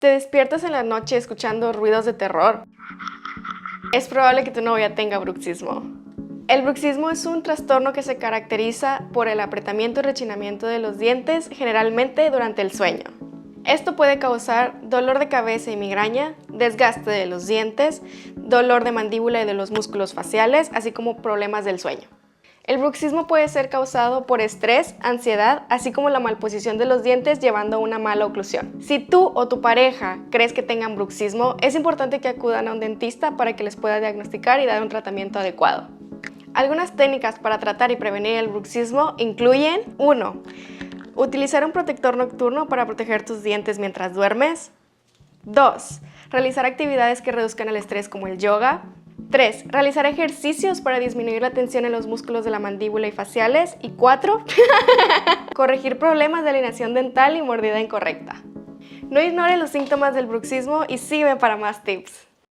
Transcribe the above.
¿Te despiertas en la noche escuchando ruidos de terror? Es probable que tu novia tenga bruxismo. El bruxismo es un trastorno que se caracteriza por el apretamiento y rechinamiento de los dientes, generalmente durante el sueño. Esto puede causar dolor de cabeza y migraña, desgaste de los dientes, dolor de mandíbula y de los músculos faciales, así como problemas del sueño. El bruxismo puede ser causado por estrés, ansiedad, así como la malposición de los dientes llevando a una mala oclusión. Si tú o tu pareja crees que tengan bruxismo, es importante que acudan a un dentista para que les pueda diagnosticar y dar un tratamiento adecuado. Algunas técnicas para tratar y prevenir el bruxismo incluyen 1. Utilizar un protector nocturno para proteger tus dientes mientras duermes. 2. Realizar actividades que reduzcan el estrés como el yoga. 3. Realizar ejercicios para disminuir la tensión en los músculos de la mandíbula y faciales. Y 4. Corregir problemas de alineación dental y mordida incorrecta. No ignores los síntomas del bruxismo y sígueme para más tips.